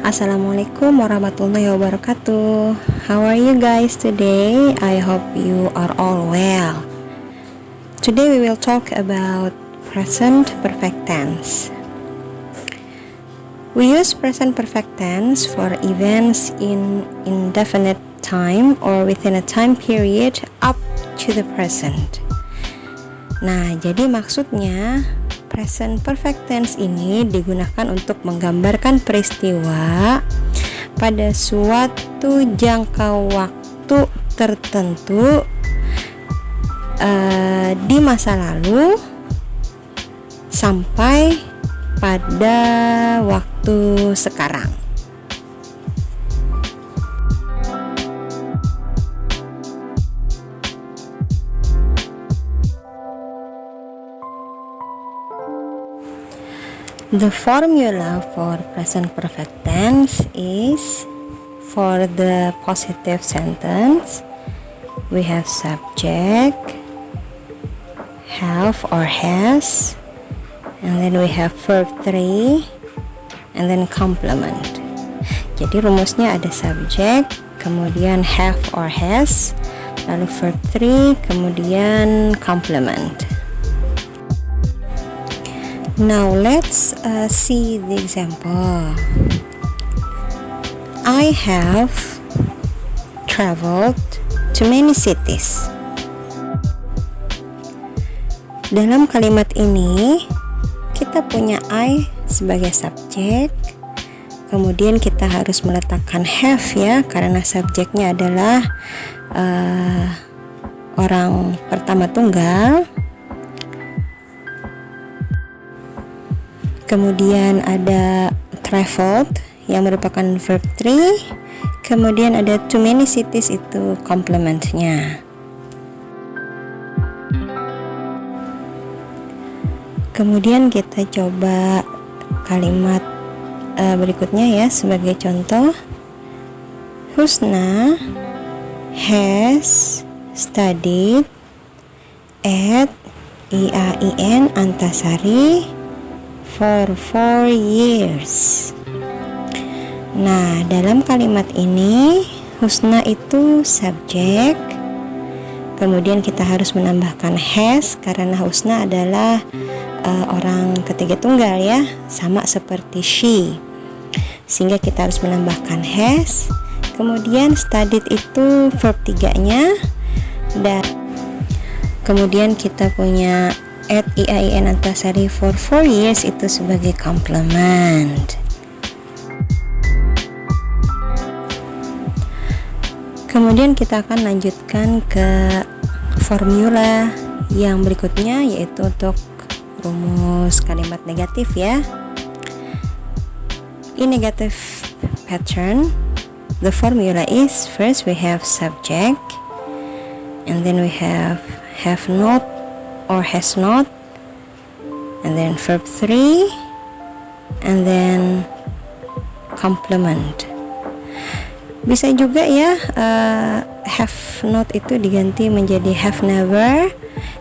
Assalamualaikum warahmatullahi wabarakatuh. How are you guys today? I hope you are all well. Today we will talk about present perfect tense. We use present perfect tense for events in indefinite time or within a time period up to the present. Nah, jadi maksudnya present perfect tense ini digunakan untuk menggambarkan peristiwa pada suatu jangka waktu tertentu di masa lalu sampai pada waktu sekarang. The formula for present perfect tense is, for the positive sentence, we have subject, have or has, and then we have verb 3, and then complement. Jadi rumusnya ada subject, kemudian have or has, lalu verb 3, kemudian complement. Now let's see the example. I have traveled to many cities. Dalam kalimat ini kita punya I sebagai subjek, kemudian kita harus meletakkan have ya, karena subjeknya adalah orang pertama tunggal. Kemudian ada traveled yang merupakan verb 3, kemudian ada too many cities itu complementnya. Kemudian kita coba kalimat berikutnya ya sebagai contoh. Husna has studied at IAIN Antasari for 4 years. Nah, dalam kalimat ini Husna itu subjek, kemudian kita harus menambahkan has karena Husna adalah orang ketiga tunggal ya, sama seperti she, sehingga kita harus menambahkan has. Kemudian studied itu verb 3-nya, dan kemudian kita punya at IAIN Antasari for 4 years itu sebagai complement. Kemudian kita akan lanjutkan ke formula yang berikutnya, yaitu untuk rumus kalimat negatif ya. In negative pattern, the formula is, first we have subject, and then we have not or has not, and then verb 3, and then complement. Bisa juga ya have not itu diganti menjadi have never,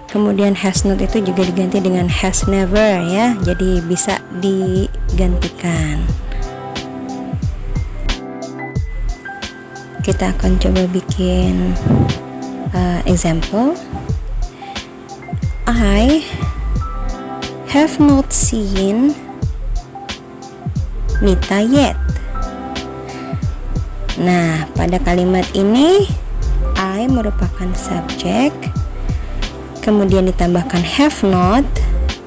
kemudian has not itu juga diganti dengan has never ya, jadi bisa digantikan. Kita akan coba bikin example. I have not seen Nita yet. Nah, pada kalimat ini I merupakan subjek, kemudian ditambahkan have not,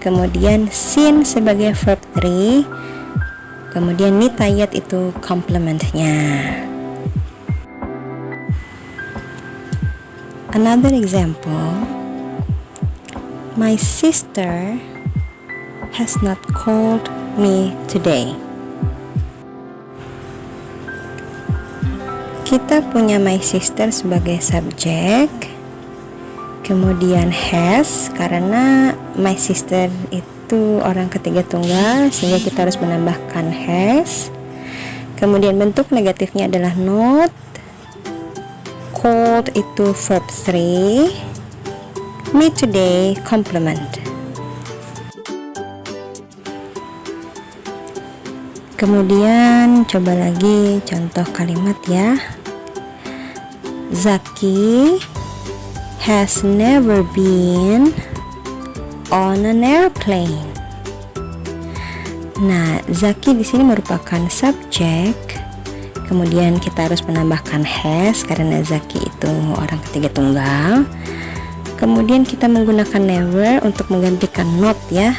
kemudian seen sebagai verb 3, kemudian Nita yet itu complementnya. Another example, my sister has not called me today. Kita punya my sister sebagai subjek, kemudian has karena my sister itu orang ketiga tunggal sehingga kita harus menambahkan has. Kemudian bentuk negatifnya adalah not, called itu verb 3, me today complement. Kemudian coba lagi contoh kalimat ya. Zaki has never been on an airplane. Nah, Zaki di sini merupakan subjek. Kemudian kita harus menambahkan has karena Zaki itu orang ketiga tunggal. Kemudian kita menggunakan never untuk menggantikan not ya.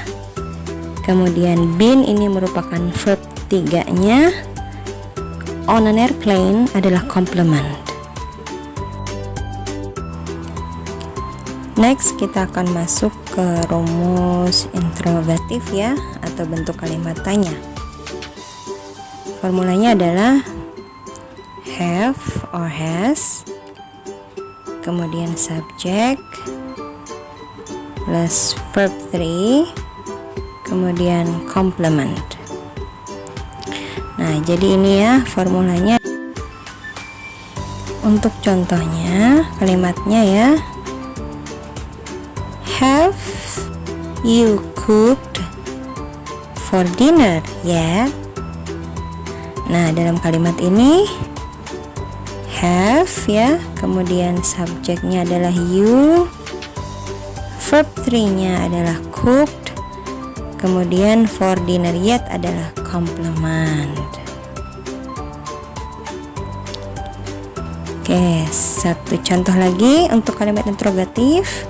Kemudian been ini merupakan verb 3-nya. On an airplane adalah complement. Next, kita akan masuk ke rumus interrogatif ya, atau bentuk kalimat tanya. Formulanya adalah have or has, kemudian subject plus verb 3, kemudian complement. Nah, jadi ini ya formulanya. Untuk contohnya, kalimatnya ya, have you cooked for dinner yet? Nah, dalam kalimat ini have ya, kemudian subjeknya adalah you, verb 3-nya adalah cooked, kemudian for dinner yet adalah complement. Oke, satu contoh lagi untuk kalimat interrogatif.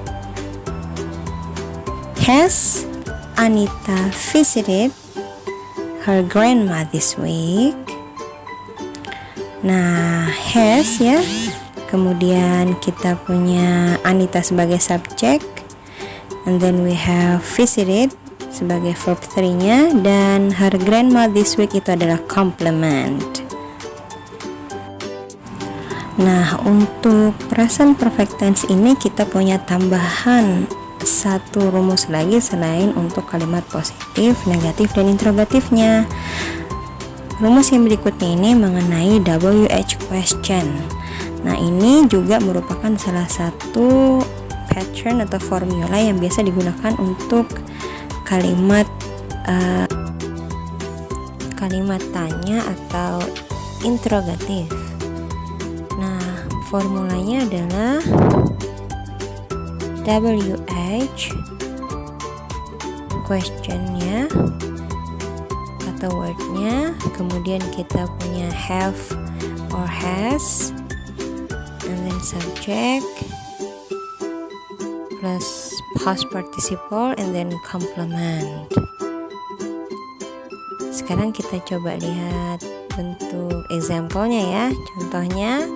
Has Anita visited her grandma this week? Nah, has ya. Kemudian kita punya Anita sebagai subjek, and then we have visited sebagai verb 3-nya, dan her grandma this week itu adalah complement. Nah, untuk present perfect tense ini kita punya tambahan satu rumus lagi selain untuk kalimat positif, negatif, dan interrogatifnya. Rumus yang berikutnya ini mengenai WH question. Nah, ini juga merupakan salah satu pattern atau formula yang biasa digunakan untuk kalimat tanya atau interrogatif. Nah, formulanya adalah WH questionnya atau wordnya, kemudian kita punya have or has, and then subject plus past participle and then complement. Sekarang kita coba lihat bentuk example-nya ya. Contohnya,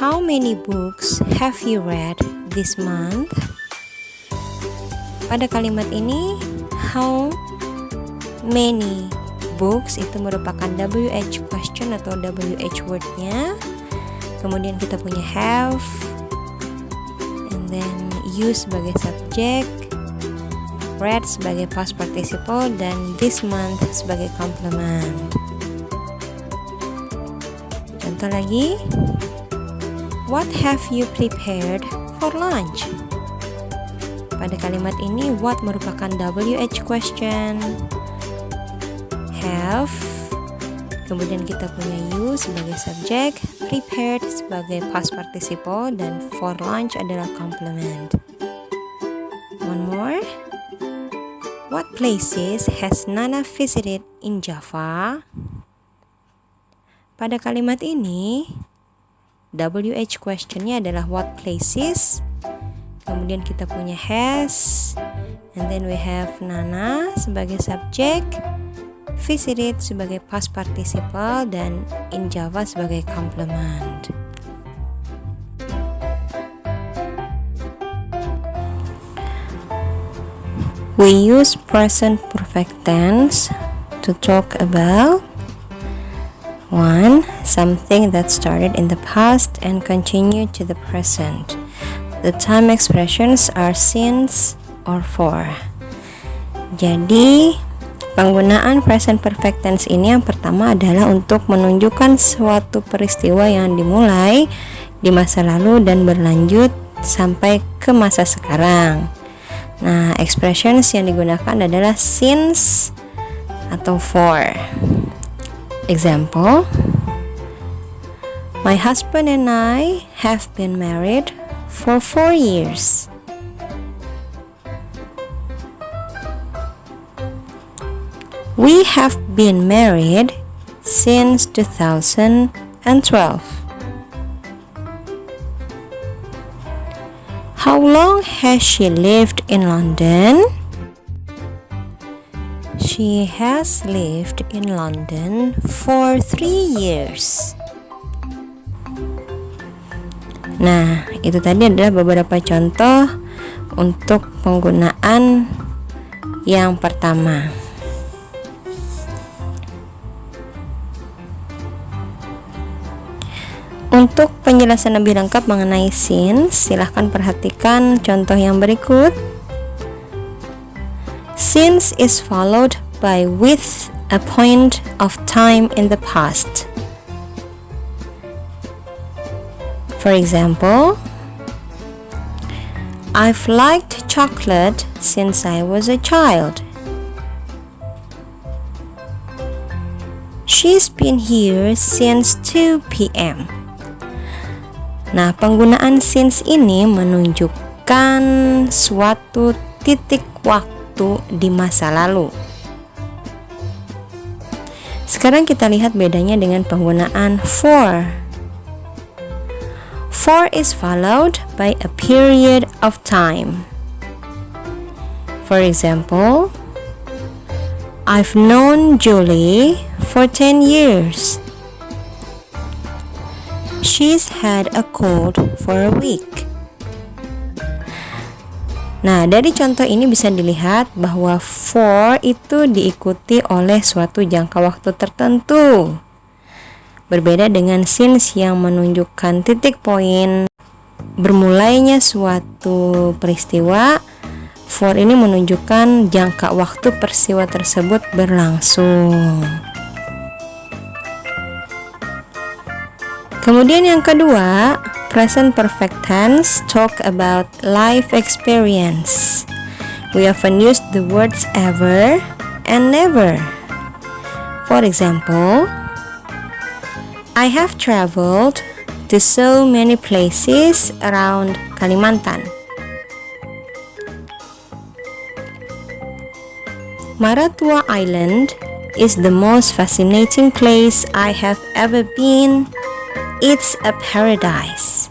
how many books have you read this month? Pada kalimat ini, how many books itu merupakan WH question atau WH word-nya. Kemudian kita punya have, and then you sebagai subjek, read sebagai past participle, dan this month sebagai complement. Contoh lagi, what have you prepared for lunch? Pada kalimat ini, what merupakan WH question, have, kemudian kita punya you sebagai subjek, prepared sebagai past participle, dan for lunch adalah complement. One more, what places has Nana visited in Java? Pada kalimat ini, WH questionnya adalah what places, kemudian kita punya has, and then we have Nana sebagai subjek, visited sebagai past participle, dan in Java sebagai complement. We use present perfect tense to talk about 1. Something that started in the past and continued to the present. The time expressions are since or for. Jadi, penggunaan present perfect tense ini yang pertama adalah untuk menunjukkan suatu peristiwa yang dimulai di masa lalu dan berlanjut sampai ke masa sekarang. Nah, expressions yang digunakan adalah since atau for. Example, my husband and I have been married for 4 years. We have been married since 2012. How long has she lived in London? She has lived in London for 3 years. Nah, itu tadi adalah beberapa contoh untuk penggunaan yang pertama. Untuk penjelasan lebih lengkap mengenai since, silahkan perhatikan contoh yang berikut. Since is followed by with a point of time in the past. For example, I've liked chocolate since I was a child. She's been here since 2 p.m. Nah, penggunaan since ini menunjukkan suatu titik waktu di masa lalu. Sekarang kita lihat bedanya dengan penggunaan for. For is followed by a period of time. For example, I've known Julie for 10 years. She's had a cold for a week. Nah, dari contoh ini bisa dilihat bahwa for itu diikuti oleh suatu jangka waktu tertentu. Berbeda dengan since yang menunjukkan titik poin bermulainya suatu peristiwa, for ini menunjukkan jangka waktu peristiwa tersebut berlangsung. Kemudian yang kedua, present perfect tense talk about life experience. We often use the words ever and never. For example, I have traveled to so many places around Kalimantan. Maratua Island is the most fascinating place I have ever been. It's a paradise.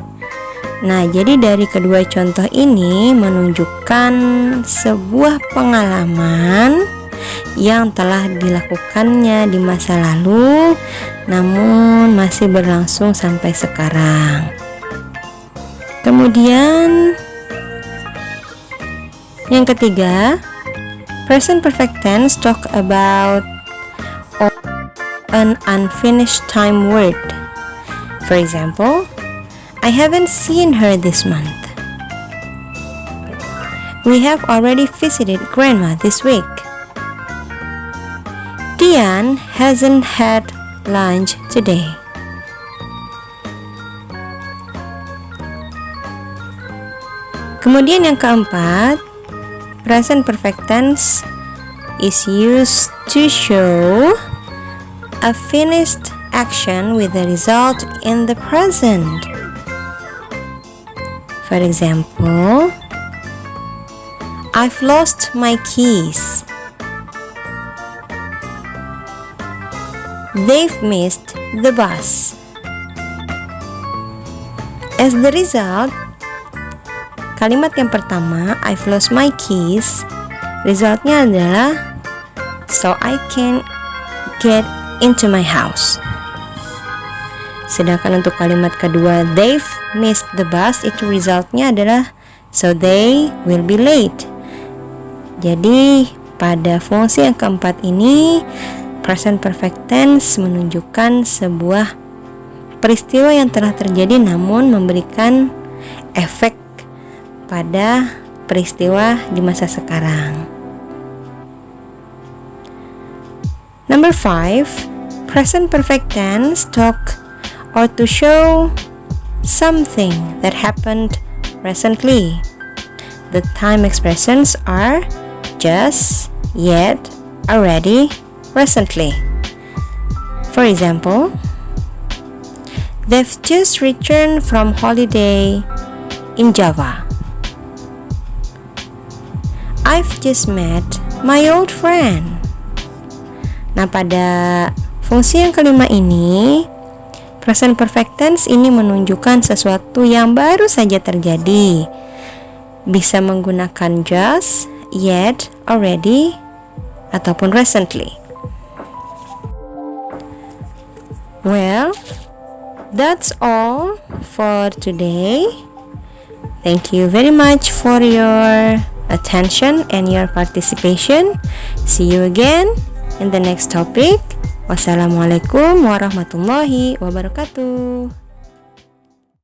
Nah, jadi dari kedua contoh ini menunjukkan sebuah pengalaman yang telah dilakukannya di masa lalu, namun masih berlangsung sampai sekarang. Kemudian yang ketiga, present perfect tense talk about an unfinished time word. For example, I haven't seen her this month. We have already visited Grandma this week. Dian hasn't had lunch today. Kemudian yang keempat, present perfect tense is used to show a finished action with the result in the present. For example, I've lost my keys. They've missed the bus. As the result, kalimat yang pertama, I've lost my keys, resultnya adalah so I can get into my house. Sedangkan untuk kalimat kedua, they've missed the bus, itu resultnya adalah so they will be late. Jadi pada fungsi yang keempat ini, present perfect tense menunjukkan sebuah peristiwa yang telah terjadi namun memberikan efek pada peristiwa di masa sekarang. Number 5, present perfect tense talk or to show something that happened recently. The time expressions are just, yet, already, recently. For example, they've just returned from holiday in Java. I've just met my old friend. Nah, pada fungsi yang kelima ini, present perfect tense ini menunjukkan sesuatu yang baru saja terjadi. Bisa menggunakan just, yet, already, ataupun recently. Well, that's all for today. Thank you very much for your attention and your participation. See you again in the next topic. Wassalamualaikum warahmatullahi wabarakatuh.